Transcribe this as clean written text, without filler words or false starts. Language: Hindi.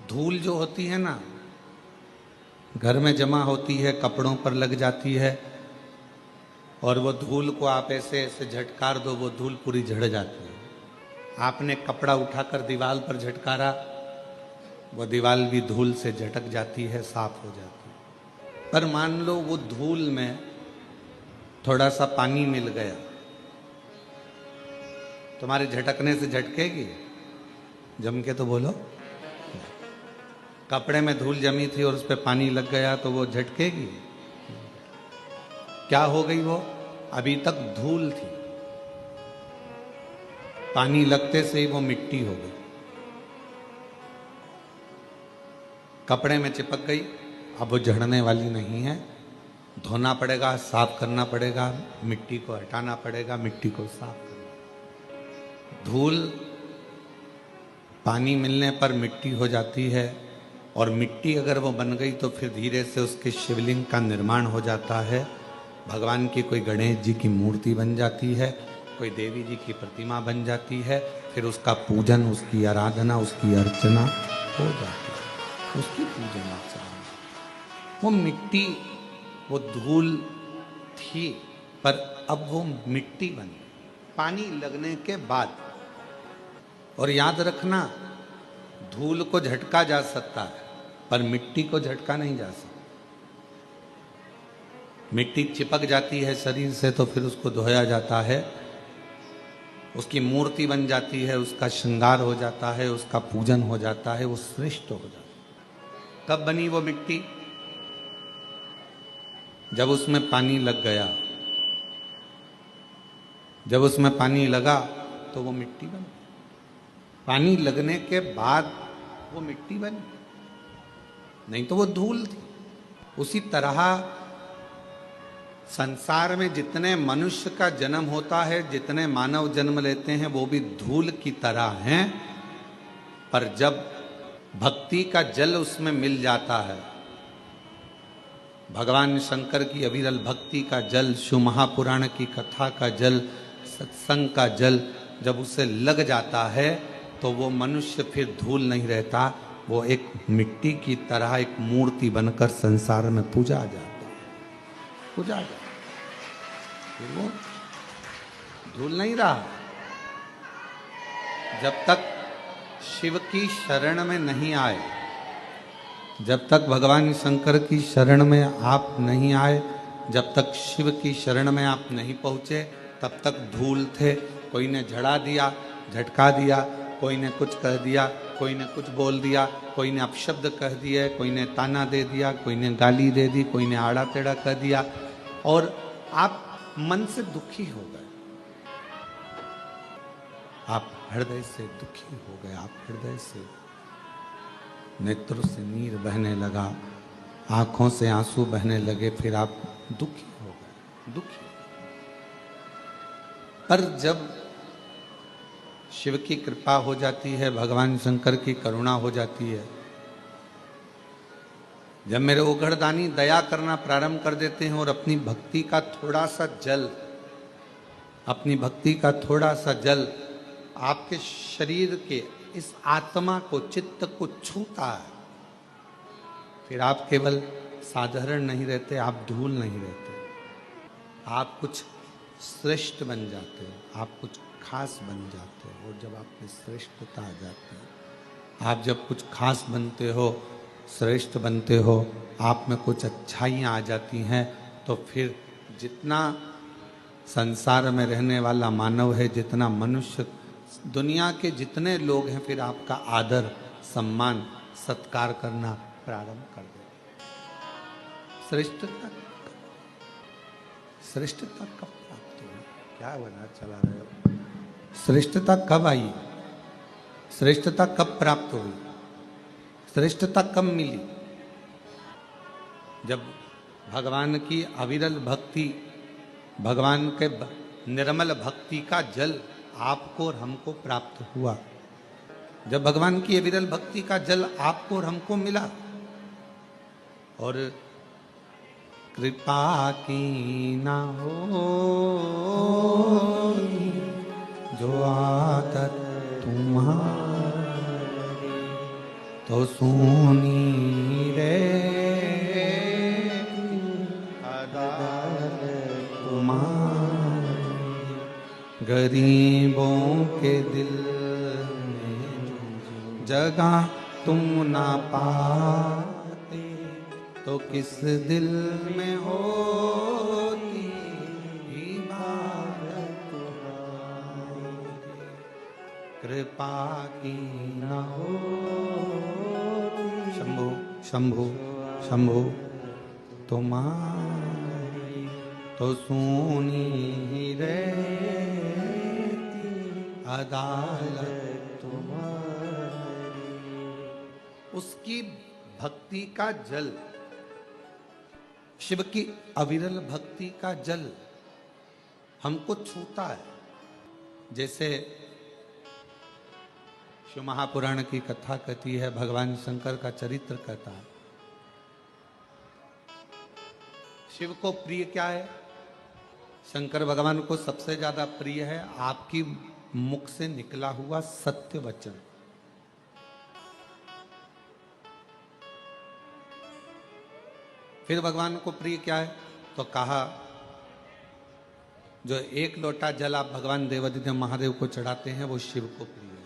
धूल जो होती है ना, घर में जमा होती है, कपड़ों पर लग जाती है, और वो धूल को आप ऐसे ऐसे झटकार दो, वो धूल पूरी झड़ जाती है। आपने कपड़ा उठाकर दीवार पर झटकारा, वो दीवार भी धूल से झटक जाती है, साफ हो जाती है। पर मान लो वो धूल में थोड़ा सा पानी मिल गया, तुम्हारे झटकने से झटकेगी? जम के तो बोलो। कपड़े में धूल जमी थी और उस पर पानी लग गया तो वो झटकेगी? क्या हो गई? वो अभी तक धूल थी, पानी लगते से ही वो मिट्टी हो गई, कपड़े में चिपक गई। अब वो झड़ने वाली नहीं है, धोना पड़ेगा, साफ करना पड़ेगा, मिट्टी को हटाना पड़ेगा, मिट्टी को साफ करना। धूल पानी मिलने पर मिट्टी हो जाती है, और मिट्टी अगर वो बन गई तो फिर धीरे से उसके शिवलिंग का निर्माण हो जाता है। भगवान की कोई गणेश जी की मूर्ति बन जाती है, कोई देवी जी की प्रतिमा बन जाती है, फिर उसका पूजन, उसकी आराधना, उसकी अर्चना हो जाती है, उसकी पूजन अर्चना। वो मिट्टी, वो धूल थी, पर अब वो मिट्टी बन गई पानी लगने के बाद। और याद रखना, धूल को झटका जा सकता है पर मिट्टी को झटका नहीं जा सकता। मिट्टी चिपक जाती है शरीर से तो फिर उसको धोया जाता है, उसकी मूर्ति बन जाती है, उसका श्रृंगार हो जाता है, उसका पूजन हो जाता है, वो श्रेष्ठ हो जाता है। कब बनी वो मिट्टी? जब उसमें पानी लग गया। जब उसमें पानी लगा तो वो मिट्टी बनी। पानी लगने के बाद वो मिट्टी बनी, नहीं तो वो धूल थी। उसी तरह संसार में जितने मनुष्य का जन्म होता है, जितने मानव जन्म लेते हैं, वो भी धूल की तरह हैं। पर जब भक्ति का जल उसमें मिल जाता है, भगवान शंकर की अविरल भक्ति का जल, शिव महापुराण की कथा का जल, सत्संग का जल जब उसे लग जाता है तो वो मनुष्य फिर धूल नहीं रहता, वो एक मिट्टी की तरह एक मूर्ति बनकर संसार में पूजा जाता है, पूजा जाता है। वो धूल नहीं रहा। जब तक शिव की शरण में नहीं आए, जब तक भगवान शंकर की शरण में आप नहीं आए, जब तक शिव की शरण में आप नहीं पहुंचे, तब तक धूल थे। कोई ने झड़ा दिया, झटका दिया, कोई ने कुछ कह दिया, कोई ने कुछ बोल दिया, कोई ने अपशब्द कह दिए, कोई ने ताना दे दिया, कोई ने गाली दे दी, कोई ने आड़ा टेढ़ा कह दिया, और आप मन से दुखी हो गए, आप हृदय से दुखी हो गए, आप हृदय से नेत्रों से नीर बहने लगा, आंखों से आंसू बहने लगे, फिर आप दुखी हो गए, दुखी। पर जब शिव की कृपा हो जाती है, भगवान शंकर की करुणा हो जाती है, जब मेरे ओघड़दानी दया करना प्रारंभ कर देते हैं और अपनी भक्ति का थोड़ा सा जल, अपनी भक्ति का थोड़ा सा जल आपके शरीर के इस आत्मा को, चित्त को छूता है, फिर आप केवल साधारण नहीं रहते, आप धूल नहीं रहते, आप कुछ श्रेष्ठ बन जाते हो, आप कुछ खास बन जाते हो। और जब आप में श्रेष्ठता आ जाती है, आप जब कुछ खास बनते हो, श्रेष्ठ बनते हो, आप में कुछ अच्छाइयाँ आ जाती हैं, तो फिर जितना संसार में रहने वाला मानव है, जितना मनुष्य, दुनिया के जितने लोग हैं, फिर आपका आदर, सम्मान, सत्कार करना प्रारंभ कर देते। श्रेष्ठता, श्रेष्ठता कब प्राप्त हुई? क्या बना चला रहे हो? श्रेष्ठता कब आई? श्रेष्ठता कब प्राप्त हुई? श्रेष्ठता कब मिली? जब भगवान की अविरल भक्ति, भगवान के निर्मल भक्ति का जल आपको और हमको प्राप्त हुआ। जब भगवान की अविरल भक्ति का जल आपको और हमको मिला, और कृपा की ना हो जो आदत तुम्हारी, तो सुनी रे अदालत तुम्हारी, गरीबों के दिल में जगह तुम ना पाते, तो किस दिल में होती इबादत तुम्हारी, कृपा की न हो। शंभो शंभो शंभो तुम्हारी, तो सुनी रहती अदालत तुम्हारी। उसकी भक्ति का जल, शिव की अविरल भक्ति का जल हमको छूता है। जैसे शिव महापुराण की कथा कहती है, भगवान शंकर का चरित्र कहता है। शिव को प्रिय क्या है? शंकर भगवान को सबसे ज्यादा प्रिय है आपकी मुख से निकला हुआ सत्य वचन। फिर भगवान को प्रिय क्या है? तो कहा, जो एक लोटा जल आप भगवान देवादिदेव महादेव को चढ़ाते हैं वो शिव को प्रिय है।